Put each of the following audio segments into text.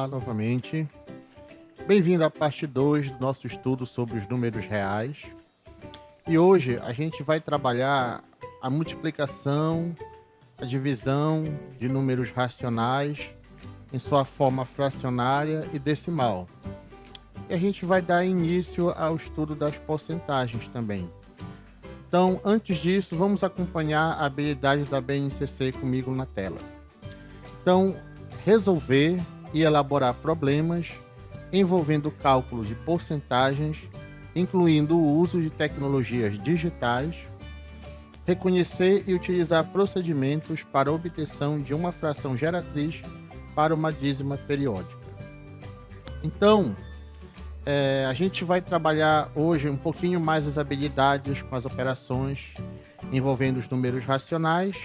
Olá novamente. Bem-vindo à parte 2 do nosso estudo sobre os números reais. E hoje a gente vai trabalhar a multiplicação, a divisão de números racionais em sua forma fracionária e decimal. E a gente vai dar início ao estudo das porcentagens também. Então, antes disso, vamos acompanhar a habilidade da BNCC comigo na tela. Então, resolver e elaborar problemas envolvendo cálculo de porcentagens, incluindo o uso de tecnologias digitais, reconhecer e utilizar procedimentos para a obtenção de uma fração geratriz para uma dízima periódica. Então, a gente vai trabalhar hoje um pouquinho mais as habilidades com as operações envolvendo os números racionais.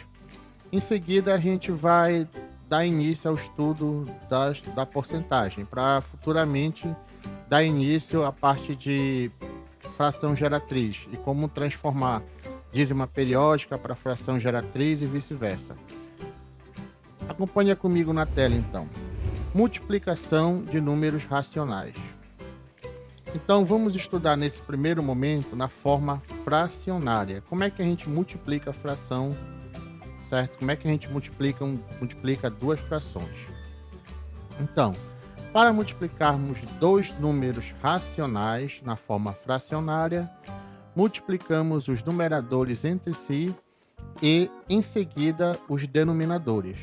Em seguida, a gente vai dar início ao estudo da porcentagem, para futuramente dar início à parte de fração geratriz e como transformar dízima periódica para fração geratriz e vice-versa. Acompanha comigo na tela, então. Multiplicação de números racionais. Então, vamos estudar nesse primeiro momento na forma fracionária. Como é que a gente multiplica a fração, certo? Como é que a gente multiplica duas frações? Então, para multiplicarmos dois números racionais na forma fracionária, multiplicamos os numeradores entre si e, em seguida, os denominadores.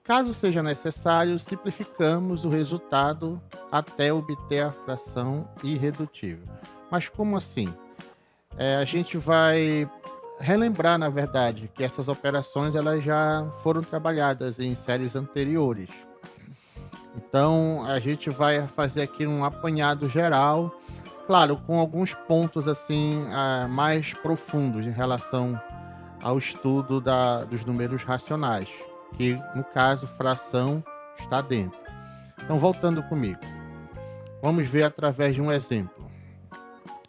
Caso seja necessário, simplificamos o resultado até obter a fração irredutível. Mas como assim? A gente vai relembrar, na verdade, que essas operações elas já foram trabalhadas em séries anteriores. Então, a gente vai fazer aqui um apanhado geral, claro, com alguns pontos assim mais profundos em relação ao estudo dos números racionais, que no caso fração está dentro. Então, voltando comigo, vamos ver através de um exemplo.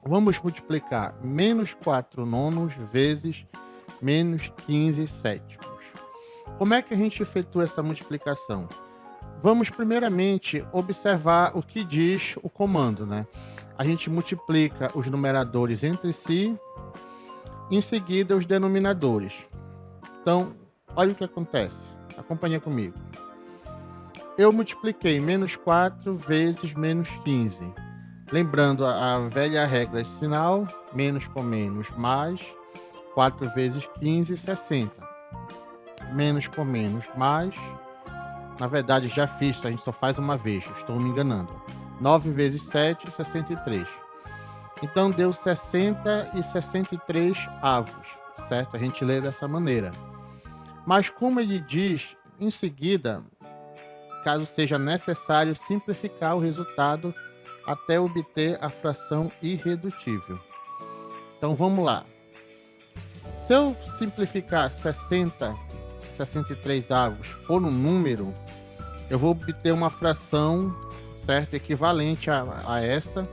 Vamos multiplicar menos 4 nonos vezes menos 15 sétimos. Como é que a gente efetua essa multiplicação? Vamos primeiramente observar o que diz o comando, né? A gente multiplica os numeradores entre si, em seguida os denominadores. Então, olha o que acontece. Acompanha comigo. Eu multipliquei menos 4 vezes menos 15. Lembrando a velha regra de sinal, menos com menos mais, 4 vezes 15, 60. Menos com menos mais, na verdade já fiz, a gente só faz uma vez, estou me enganando. 9 vezes 7, 63. Então deu 60 e 63 avos, certo? A gente lê dessa maneira. Mas como ele diz, em seguida, caso seja necessário, simplificar o resultado até obter a fração irredutível. Então vamos lá. Se eu simplificar 60, 63 avos por um número, eu vou obter uma fração, certo, equivalente a essa.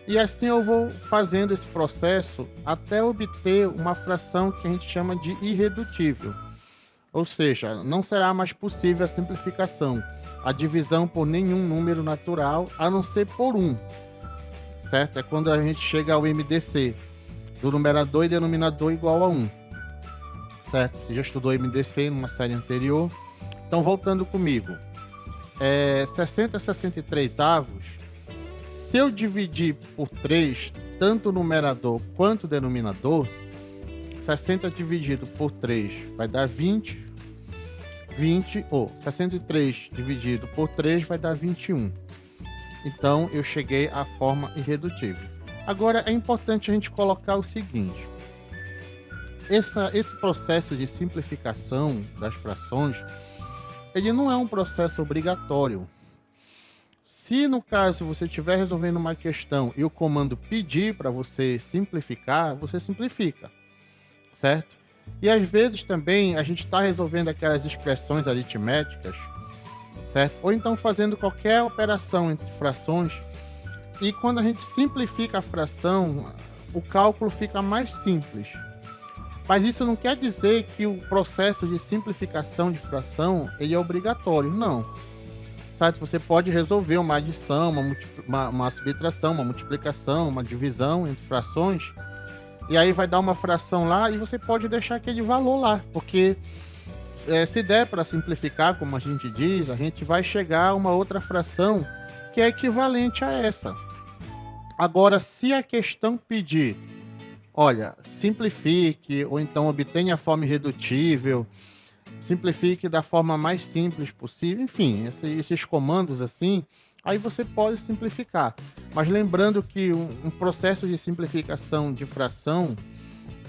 E assim eu vou fazendo esse processo até obter uma fração que a gente chama de irredutível. Ou seja, não será mais possível a simplificação, a divisão por nenhum número natural, a não ser por um, certo? É quando a gente chega ao MDC, do numerador e denominador igual a 1, certo? Você já estudou MDC numa série anterior. Então, voltando comigo, 60 63 avos, se eu dividir por 3, tanto o numerador quanto o denominador, 60 dividido por 3 vai dar 20, 63 dividido por 3 vai dar 21. Então, eu cheguei à forma irredutível. Agora, é importante a gente colocar o seguinte. Esse processo de simplificação das frações, ele não é um processo obrigatório. Se, no caso, você estiver resolvendo uma questão e o comando pedir para você simplificar, você simplifica, certo? E às vezes também a gente está resolvendo aquelas expressões aritméticas, certo? Ou então fazendo qualquer operação entre frações, e quando a gente simplifica a fração, o cálculo fica mais simples. Mas isso não quer dizer que o processo de simplificação de fração ele é obrigatório, não. sites você pode resolver uma adição, uma subtração, uma multiplicação, uma divisão entre frações, e aí vai dar uma fração lá e você pode deixar aquele valor lá, porque se der para simplificar, como a gente diz, a gente vai chegar a uma outra fração que é equivalente a essa. Agora, se a questão pedir, olha, simplifique, ou então obtenha a forma irredutível, simplifique da forma mais simples possível, enfim, esses comandos assim, aí você pode simplificar. Mas lembrando que um processo de simplificação de fração,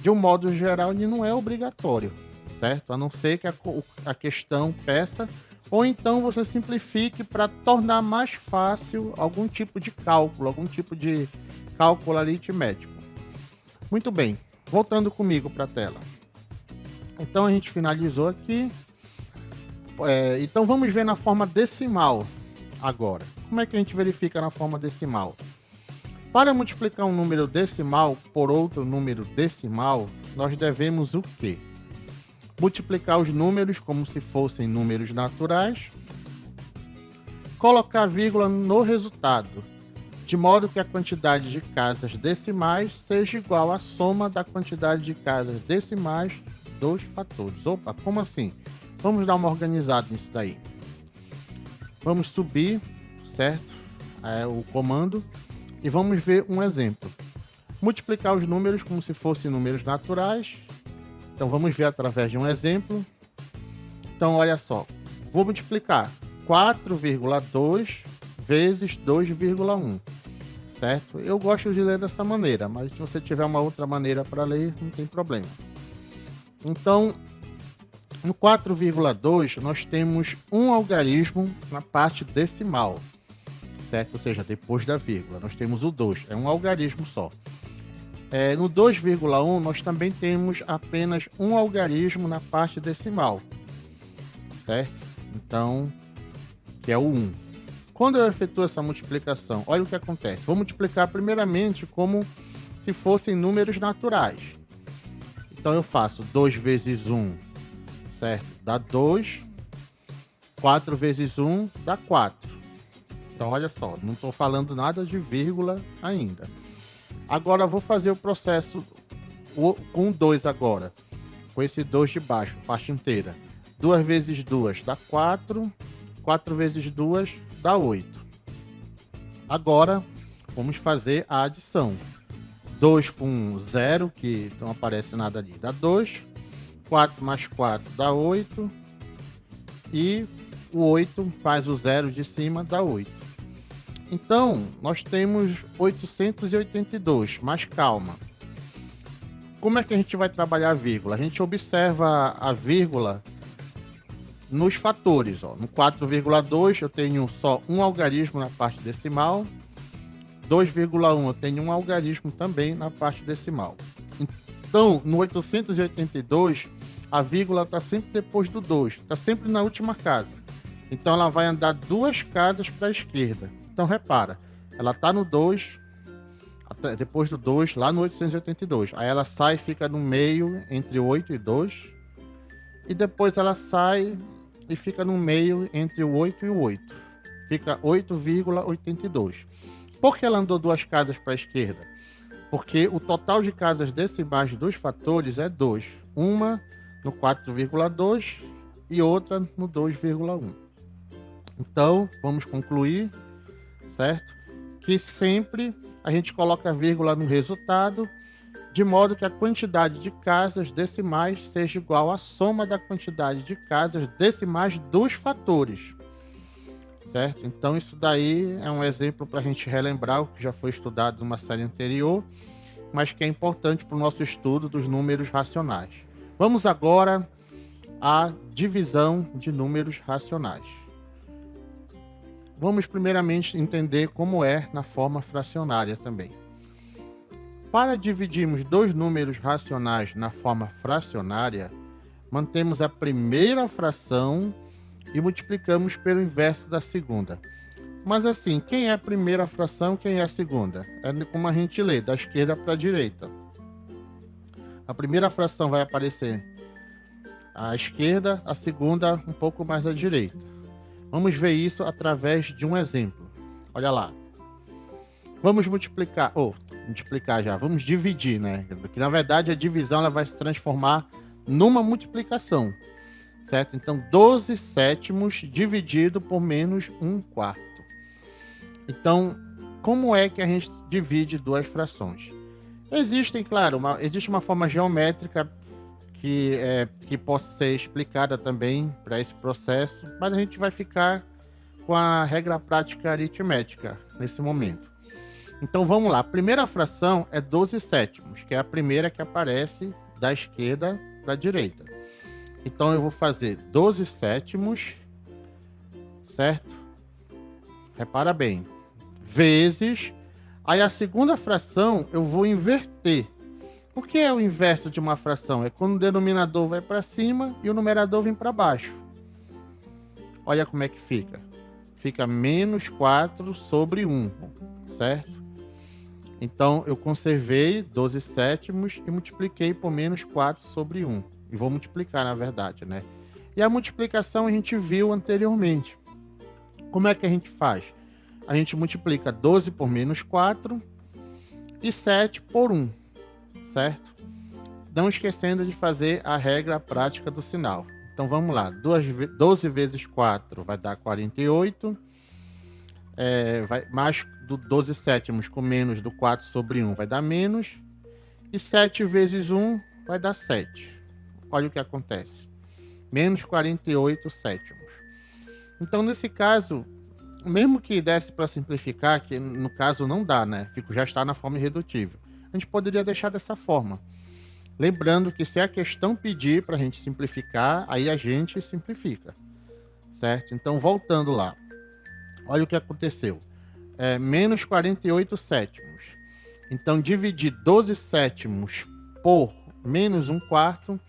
de um modo geral, ele não é obrigatório, certo? A não ser que a questão peça, ou então você simplifique para tornar mais fácil algum tipo de cálculo aritmético. Muito bem, voltando comigo para a tela. Então a gente finalizou aqui. Então vamos ver na forma decimal agora. Como é que a gente verifica na forma decimal? Para multiplicar um número decimal por outro número decimal, nós devemos o quê? Multiplicar os números como se fossem números naturais, colocar vírgula no resultado, de modo que a quantidade de casas decimais seja igual à soma da quantidade de casas decimais dos fatores. Opa, como assim? Vamos dar uma organizada nisso daí. Vamos subir, certo? O comando, e vamos ver um exemplo. Multiplicar os números como se fossem números naturais. Então vamos ver através de um exemplo. Então olha só, vou multiplicar 4,2 vezes 2,1, certo? Eu gosto de ler dessa maneira, mas se você tiver uma outra maneira para ler, não tem problema. Então, no 4,2 nós temos um algarismo na parte decimal, certo? Ou seja, depois da vírgula, nós temos o 2, é um algarismo só. No 2,1 nós também temos apenas um algarismo na parte decimal, certo? Então, que é o 1. Quando eu efetuo essa multiplicação, olha o que acontece. Vou multiplicar primeiramente como se fossem números naturais. Então eu faço 2 vezes 1, certo? Dá 2. 4 vezes 1 dá 4. Então olha só, não estou falando nada de vírgula ainda. Agora eu vou fazer o processo com 2 agora. Com esse 2 de baixo, parte inteira. 2 vezes 2 dá 4. 4 vezes 2 dá 8. Agora vamos fazer a adição. 2 com 0, que não aparece nada ali, dá 2. 4 mais 4 dá 8. E o 8 faz o 0 de cima, dá 8. Então, nós temos 882, mas calma. Como é que a gente vai trabalhar a vírgula? A gente observa a vírgula nos fatores. Ó. No 4,2 eu tenho só um algarismo na parte decimal. 2,1 eu tenho um algarismo também na parte decimal. Então, no 882, a vírgula está sempre depois do 2, está sempre na última casa. Então, ela vai andar 2 casas para a esquerda. Então, repara, ela está no 2, depois do 2, lá no 882. Aí ela sai e fica no meio, entre 8 e 2. E depois ela sai e fica no meio, entre o 8 e o 8. Fica 8,82. Por que ela andou 2 casas para a esquerda? Porque o total de casas decimais dos fatores é 2. Uma no 4,2 e outra no 2,1. Então, vamos concluir, certo? Que sempre a gente coloca a vírgula no resultado, de modo que a quantidade de casas decimais seja igual à soma da quantidade de casas decimais dos fatores, certo? Então isso daí é um exemplo para a gente relembrar o que já foi estudado numa série anterior, mas que é importante para o nosso estudo dos números racionais. Vamos agora à divisão de números racionais. Vamos primeiramente entender como é na forma fracionária também. Para dividirmos 2 números racionais na forma fracionária, mantemos a primeira fração e multiplicamos pelo inverso da segunda. Mas assim, quem é a primeira fração, quem é a segunda? É como a gente lê, da esquerda para a direita. A primeira fração vai aparecer à esquerda, a segunda um pouco mais à direita. Vamos ver isso através de um exemplo. Olha lá. Vamos vamos dividir, né? Que na verdade a divisão ela vai se transformar numa multiplicação, certo? Então, 12 sétimos dividido por menos 1/4. Então, como é que a gente divide duas frações? Existe uma forma geométrica que possa ser explicada também para esse processo, mas a gente vai ficar com a regra prática aritmética nesse momento. Então vamos lá, a primeira fração é 12 sétimos, que é a primeira que aparece da esquerda para a direita. Então eu vou fazer 12 sétimos, certo? Repara bem, vezes, aí a segunda fração eu vou inverter. O que é o inverso de uma fração? É quando o denominador vai para cima e o numerador vem para baixo. Olha como é que fica. Fica menos 4 sobre 1, certo? Então, eu conservei 12 sétimos e multipliquei por menos 4 sobre 1. E vou multiplicar, na verdade, né? E a multiplicação a gente viu anteriormente. Como é que a gente faz? A gente multiplica 12 por menos 4 e 7 por 1. Certo? Não esquecendo de fazer a regra prática do sinal. Então vamos lá, 12 vezes 4 vai dar 48, mais do 12 sétimos com menos do 4 sobre 1 vai dar menos, e 7 vezes 1 vai dar 7. Olha o que acontece, menos 48 sétimos. Então nesse caso, mesmo que desse para simplificar, que no caso não dá, né? Já está na forma irredutível. A gente poderia deixar dessa forma. Lembrando que se a questão pedir para a gente simplificar, aí a gente simplifica, certo? Então, voltando lá. Olha o que aconteceu. Menos 48 sétimos. Então, dividir 12 sétimos por menos 1/4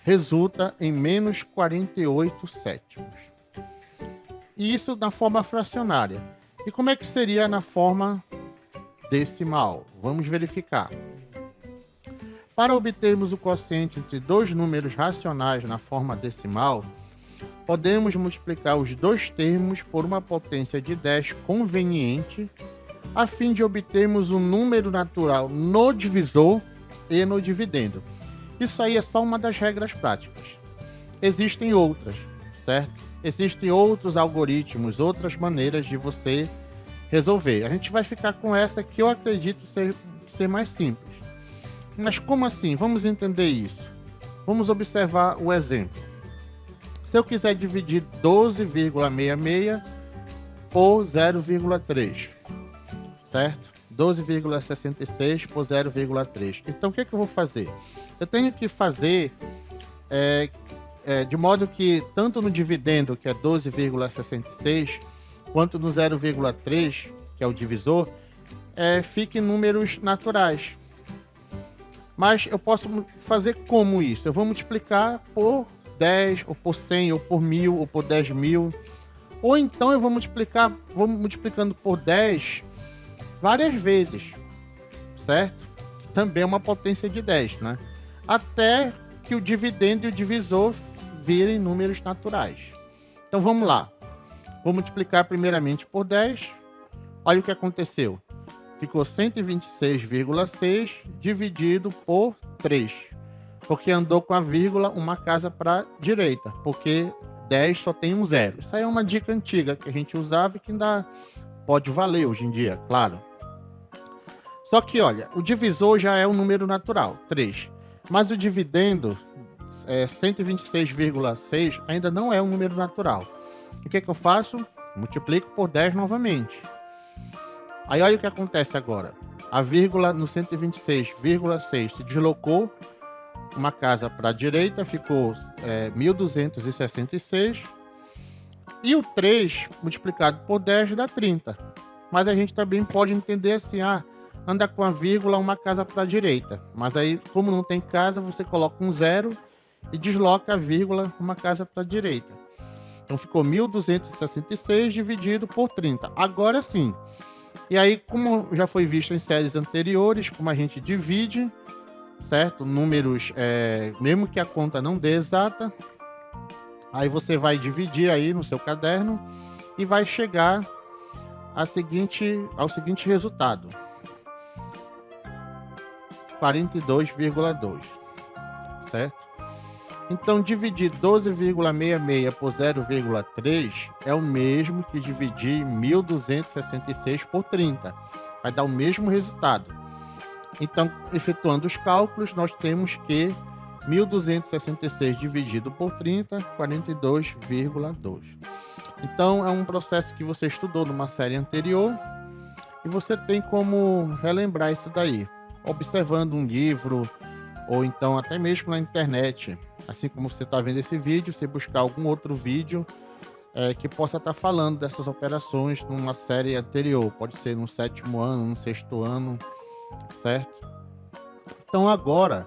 resulta em menos 48 sétimos. E isso na forma fracionária. E como é que seria na forma decimal? Vamos verificar. Para obtermos o quociente entre dois números racionais na forma decimal, podemos multiplicar os dois termos por uma potência de 10 conveniente, a fim de obtermos um número natural no divisor e no dividendo. Isso aí é só uma das regras práticas. Existem outras, certo? Existem outros algoritmos, outras maneiras de você resolver. A gente vai ficar com essa que eu acredito ser mais simples. Mas como assim? Vamos entender isso. Vamos observar o exemplo. Se eu quiser dividir 12,66 por 0,3, certo? 12,66 por 0,3. Então, o que eu vou fazer? Eu tenho que fazer de modo que, tanto no dividendo, que é 12,66, quanto no 0,3, que é o divisor, fiquem números naturais. Mas eu posso fazer como isso? Eu vou multiplicar por 10, ou por 100, ou por 1000, ou por 10.000. Ou então eu vou multiplicando por 10 várias vezes, certo? Também é uma potência de 10, né? Até que o dividendo e o divisor virem números naturais. Então vamos lá. Vou multiplicar primeiramente por 10. Olha o que aconteceu. Ficou 126,6 dividido por 3. Porque andou com a vírgula uma casa para a direita. Porque 10 só tem um zero. Isso aí é uma dica antiga que a gente usava e que ainda pode valer hoje em dia, claro. Só que, olha, o divisor já é um número natural, 3. Mas o dividendo, 126,6, ainda não é um número natural. O que eu faço? Multiplico por 10 novamente. Aí olha o que acontece agora. A vírgula no 126,6 se deslocou uma casa para a direita, ficou 1.266. E o 3 multiplicado por 10 dá 30. Mas a gente também pode entender assim, anda com a vírgula uma casa para a direita. Mas aí, como não tem casa, você coloca um zero e desloca a vírgula uma casa para a direita. Então ficou 1.266 dividido por 30. Agora sim. E aí, como já foi visto em séries anteriores, como a gente divide, certo? Números, mesmo que a conta não dê exata, Aí você vai dividir aí no seu caderno e vai chegar ao seguinte resultado: 42,2, certo? Então, dividir 12,66 por 0,3 é o mesmo que dividir 1.266 por 30. Vai dar o mesmo resultado. Então, efetuando os cálculos, nós temos que 1.266 dividido por 30, 42,2. Então, é um processo que você estudou numa série anterior e você tem como relembrar isso daí, observando um livro ou então até mesmo na internet. Assim como você está vendo esse vídeo, você buscar algum outro vídeo que possa estar falando dessas operações numa série anterior. Pode ser no 7º ano, no 6º ano, certo? Então agora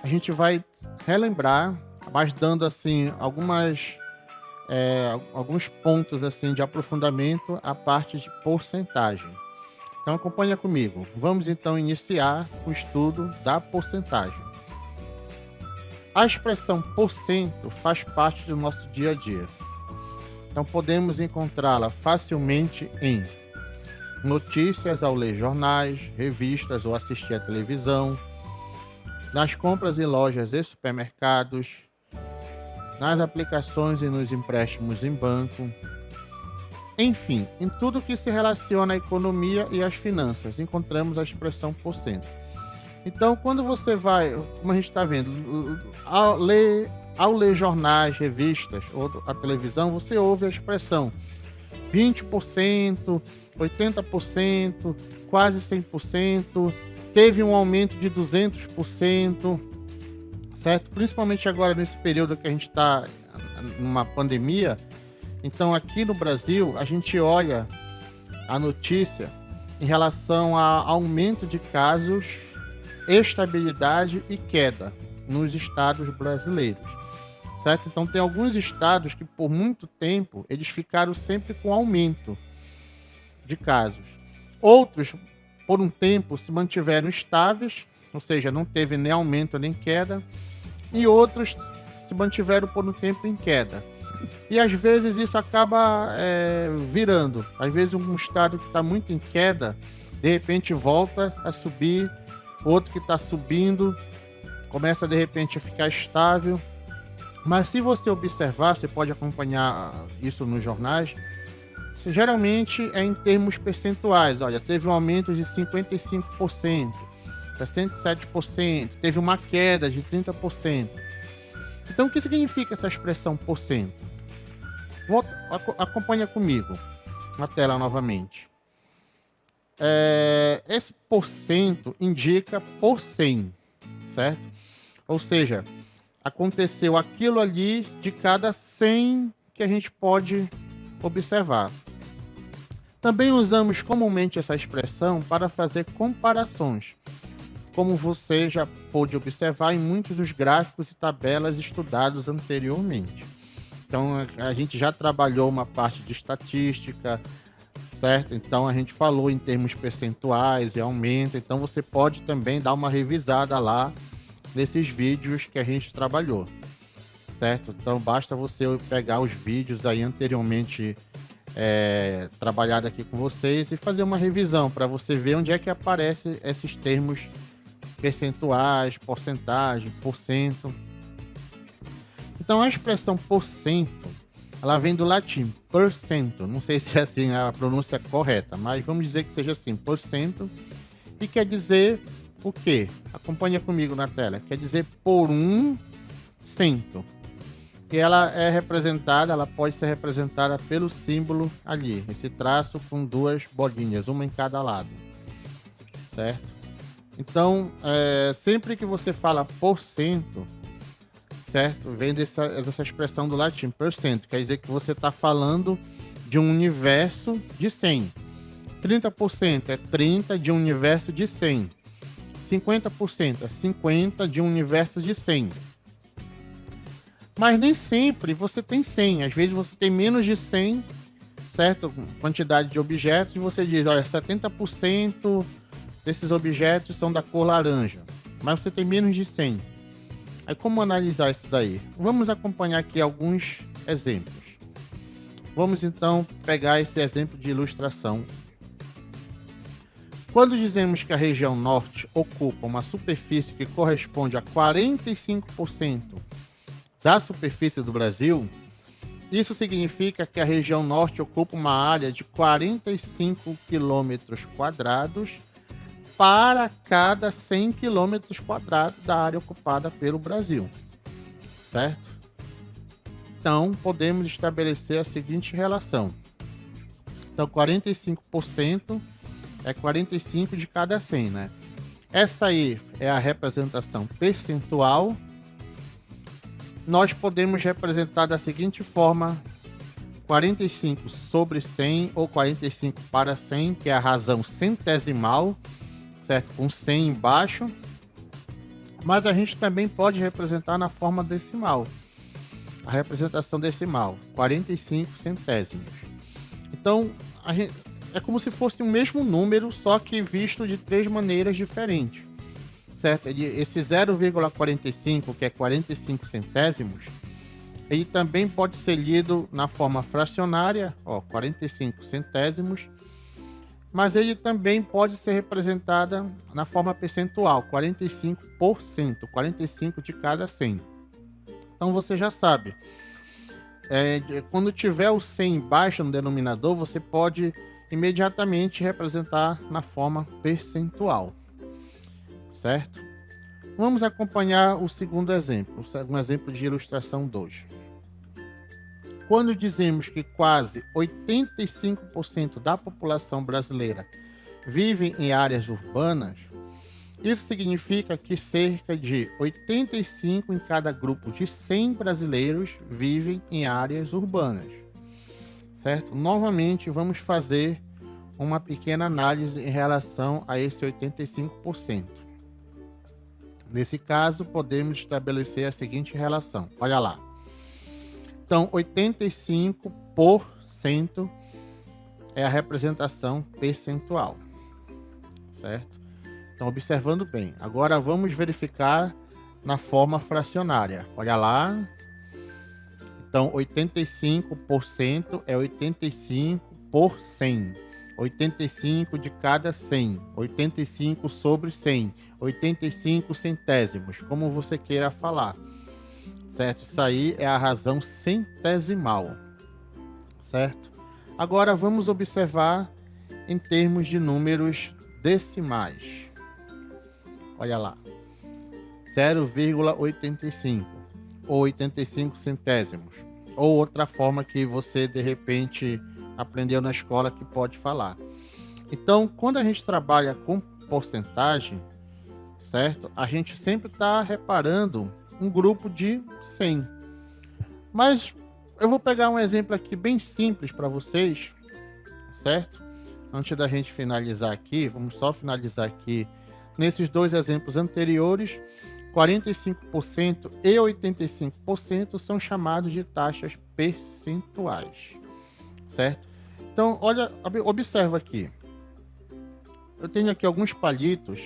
a gente vai relembrar, mas dando assim alguns pontos assim de aprofundamento à parte de porcentagem. Então acompanha comigo. Vamos então iniciar o estudo da porcentagem. A expressão porcento faz parte do nosso dia a dia. Então podemos encontrá-la facilmente em notícias ao ler jornais, revistas ou assistir à televisão, nas compras em lojas e supermercados, nas aplicações e nos empréstimos em banco, enfim, em tudo que se relaciona à economia e às finanças, encontramos a expressão porcento. Então, quando você vai, como a gente está vendo, ao ler jornais, revistas ou a televisão, você ouve a expressão 20%, 80%, quase 100%, teve um aumento de 200%, certo? Principalmente agora nesse período que a gente está numa pandemia. Então, aqui no Brasil, a gente olha a notícia em relação a aumento de casos, estabilidade e queda nos estados brasileiros, certo? Então tem alguns estados que por muito tempo eles ficaram sempre com aumento de casos. Outros, por um tempo, se mantiveram estáveis, ou seja, não teve nem aumento nem queda, e outros se mantiveram por um tempo em queda. E às vezes isso acaba virando. Às vezes um estado que está muito em queda, de repente volta a subir, outro que está subindo começa de repente a ficar estável. Mas se você observar, você pode acompanhar isso nos jornais, geralmente é em termos percentuais. Olha, teve um aumento de 55%, 67%, teve uma queda de 30%. Então o que significa essa expressão porcento? Acompanha comigo na tela novamente. Esse porcento indica por 100, certo? Ou seja, aconteceu aquilo ali de cada 100 que a gente pode observar. Também usamos comumente essa expressão para fazer comparações, como você já pôde observar em muitos dos gráficos e tabelas estudados anteriormente. Então, a gente já trabalhou uma parte de estatística, certo? Então, a gente falou em termos percentuais e aumento. Então, você pode também dar uma revisada lá nesses vídeos que a gente trabalhou, certo? Então, basta você pegar os vídeos aí anteriormente trabalhado aqui com vocês e fazer uma revisão para você ver onde é que aparecem esses termos percentuais, porcentagem, porcento. Então, a expressão porcento, ela vem do latim, percento. Não sei se é assim a pronúncia correta, mas vamos dizer que seja assim, porcento. E quer dizer o quê? Acompanha comigo na tela. Quer dizer por um cento. E ela é representada, ela pode ser representada pelo símbolo ali, esse traço com duas bolinhas, uma em cada lado, certo? Então, sempre que você fala porcento, certo? Vem dessa expressão do latim, percento, quer dizer que você está falando de um universo de 100. 30% é 30 de um universo de 100. 50% é 50 de um universo de 100. Mas nem sempre você tem 100. Às vezes você tem menos de 100, certo? Quantidade de objetos, e você diz, olha, 70% desses objetos são da cor laranja. Mas você tem menos de 100. Aí como analisar isso daí? Vamos acompanhar aqui alguns exemplos. Vamos então pegar esse exemplo de ilustração. Quando dizemos que a região norte ocupa uma superfície que corresponde a 45% da superfície do Brasil, isso significa que a região norte ocupa uma área de 45 quilômetros quadrados para cada 100 quilômetros quadrados da área ocupada pelo Brasil, certo? Então, podemos estabelecer a seguinte relação. Então, 45% é 45 de cada 100, né? Essa aí é a representação percentual. Nós podemos representar da seguinte forma: 45 sobre 100 ou 45 para 100, que é a razão centesimal, certo? Com 100 embaixo. Mas a gente também pode representar na forma decimal. A representação decimal, 45 centésimos. Então, é como se fosse o mesmo número, só que visto de 3 maneiras diferentes, certo? Esse 0,45, que é 45 centésimos, ele também pode ser lido na forma fracionária, 45 centésimos, mas ele também pode ser representada na forma percentual, 45%, 45 de cada 100. Então você já sabe, quando tiver o 100 embaixo no denominador, você pode imediatamente representar na forma percentual, certo? Vamos acompanhar o segundo exemplo, um exemplo de ilustração 2. Quando dizemos que quase 85% da população brasileira vive em áreas urbanas, isso significa que cerca de 85 em cada grupo de 100 brasileiros vivem em áreas urbanas, certo? Novamente, vamos fazer uma pequena análise em relação a esse 85%. Nesse caso, podemos estabelecer a seguinte relação. Olha lá. Então, 85% é a representação percentual, certo? Então, observando bem. Agora, vamos verificar na forma fracionária. Olha lá. Então, 85% é 85 por 100. 85 de cada 100. 85 sobre 100. 85 centésimos, como você queira falar. Certo? Isso aí é a razão centesimal. Certo? Agora, vamos observar em termos de números decimais. Olha lá. 0,85. Ou 85 centésimos. Ou outra forma que você, de repente, aprendeu na escola que pode falar. Então, quando a gente trabalha com porcentagem, certo? A gente sempre está reparando um grupo de 100. Mas eu vou pegar um exemplo aqui bem simples para vocês, certo? Antes da gente finalizar aqui, vamos só finalizar aqui. Nesses dois exemplos anteriores, 45% e 85% são chamados de taxas percentuais, certo? Então, olha, observa aqui. Eu tenho aqui alguns palitos,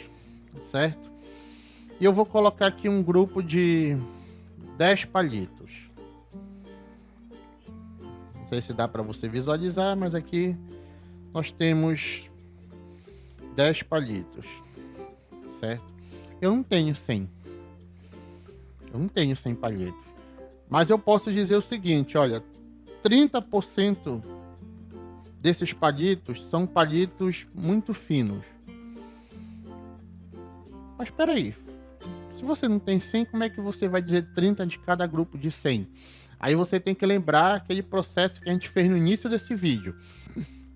certo? E eu vou colocar aqui um grupo de 10 palitos. Não sei se dá para você visualizar, mas aqui nós temos 10 palitos, certo? Eu não tenho 100. Eu não tenho 100 palitos. Mas eu posso dizer o seguinte, olha, 30% desses palitos são palitos muito finos. Mas espera aí. Se você não tem 100, como é que você vai dizer 30 de cada grupo de 100? Aí você tem que lembrar aquele processo que a gente fez no início desse vídeo.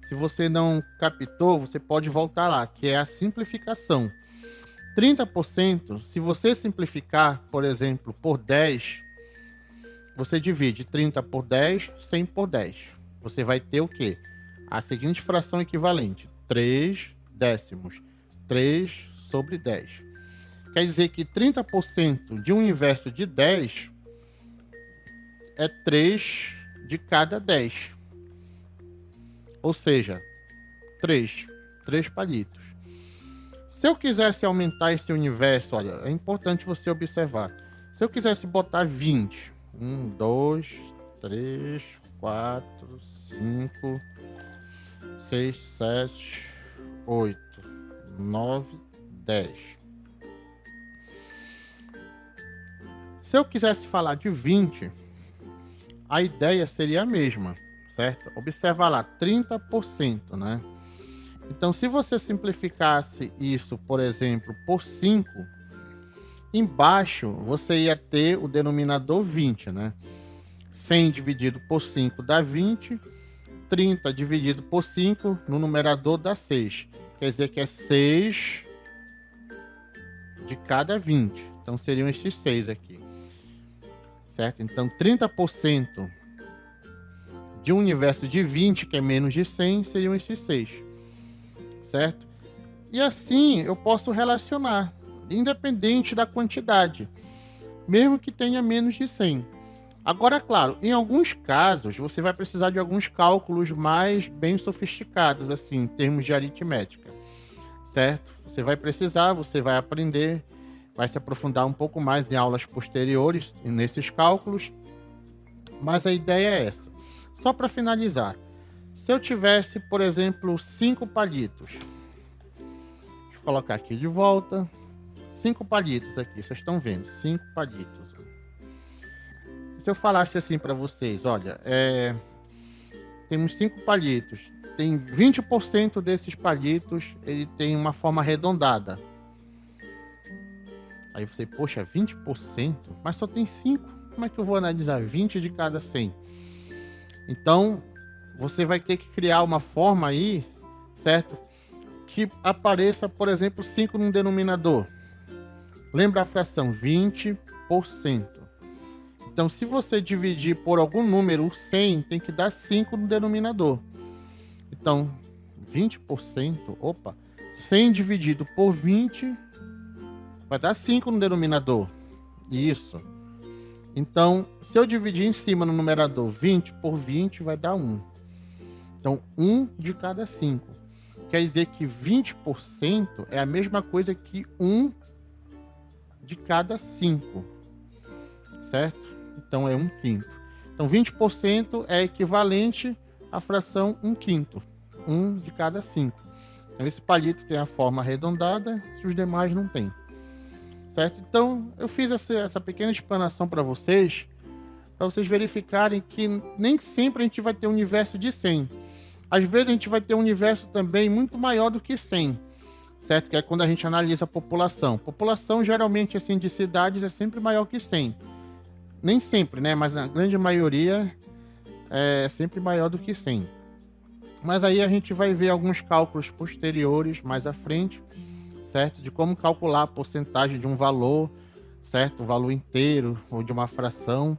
Se você não captou, você pode voltar lá, que é a simplificação. 30%, se você simplificar, por exemplo, por 10, você divide 30 por 10, 100 por 10. Você vai ter o quê? A seguinte fração equivalente, 3 décimos, 3 sobre 10. Quer dizer que 30% de um inverso de 10 é 3 de cada 10. Ou seja, 3 palitos. Se eu quisesse aumentar esse universo, olha, é importante você observar. Se eu quisesse botar 20, 1, 2, 3, 4, 5, 6, 7, 8, 9, 10. Se eu quisesse falar de 20, a ideia seria a mesma, certo? Observa lá, 30%, né? Então, se você simplificasse isso, por exemplo, por 5, embaixo você ia ter o denominador 20, né? 100 dividido por 5 dá 20, 30 dividido por 5 no numerador dá 6. Quer dizer que é 6 de cada 20. Então, seriam esses 6 aqui. Certo? Então, 30% de um universo de 20, que é menos de 100, seriam esses 6. Certo? E assim eu posso relacionar, independente da quantidade, mesmo que tenha menos de 100. Agora, claro, em alguns casos, você vai precisar de alguns cálculos mais bem sofisticados, assim, em termos de aritmética. Certo? Você vai precisar, você vai aprender, vai se aprofundar um pouco mais em aulas posteriores nesses cálculos, mas a ideia é essa. Só para finalizar, se eu tivesse, por exemplo, 5 palitos, deixa eu colocar aqui de volta, 5 palitos aqui, vocês estão vendo, 5 palitos. Se eu falasse assim para vocês, olha, temos 5 palitos, tem 20% desses palitos, ele tem uma forma arredondada. Aí você, poxa, 20%? Mas só tem 5. Como é que eu vou analisar 20 de cada 100? Então, você vai ter que criar uma forma aí, certo? Que apareça, por exemplo, 5 no denominador. Lembra a fração 20%. Então, se você dividir por algum número 100, tem que dar 5 no denominador. Então, 20%, 100 dividido por 20... vai dar 5 no denominador. Isso. Então, se eu dividir em cima no numerador 20 por 20, vai dar 1. Então, 1 de cada 5. Quer dizer que 20% é a mesma coisa que 1 de cada 5. Certo? Então, é 1/5. Então, 20% é equivalente à fração 1/5. 1 de cada 5. Então, esse palito tem a forma arredondada, os demais não tem. Certo? Então, eu fiz essa pequena explanação para vocês verificarem que nem sempre a gente vai ter um universo de 100. Às vezes a gente vai ter um universo também muito maior do que 100, certo? Que é quando a gente analisa a população. População, geralmente, assim, de cidades é sempre maior que 100. Nem sempre, né? Mas na grande maioria é sempre maior do que 100. Mas aí a gente vai ver alguns cálculos posteriores mais à frente, certo? De como calcular a porcentagem de um valor, certo? O valor inteiro ou de uma fração,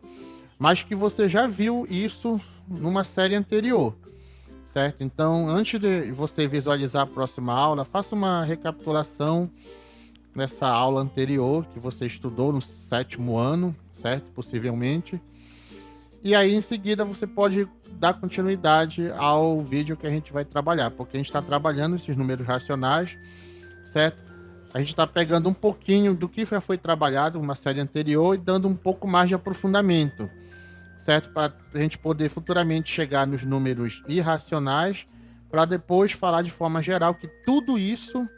mas que você já viu isso numa série anterior, certo? Então, antes de você visualizar a próxima aula, faça uma recapitulação nessa aula anterior que você estudou no 7º ano, certo? Possivelmente. E aí, em seguida, você pode dar continuidade ao vídeo que a gente vai trabalhar, porque a gente está trabalhando esses números racionais, certo? A gente está pegando um pouquinho do que já foi trabalhado numa série anterior e dando um pouco mais de aprofundamento, certo? Para a gente poder futuramente chegar nos números irracionais, para depois falar de forma geral que tudo isso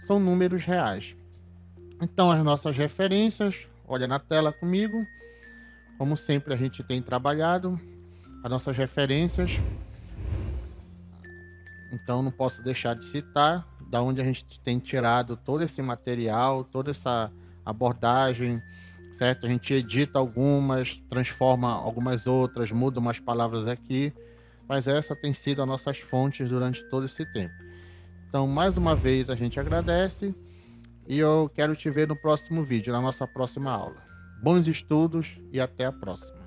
são números reais. Então, as nossas referências, olha na tela comigo, como sempre a gente tem trabalhado, as nossas referências. Então, não posso deixar de citar da onde a gente tem tirado todo esse material, toda essa abordagem, certo? A gente edita algumas, transforma algumas outras, muda umas palavras aqui, mas essa tem sido as nossas fontes durante todo esse tempo. Então, mais uma vez, a gente agradece e eu quero te ver no próximo vídeo, na nossa próxima aula. Bons estudos e até a próxima.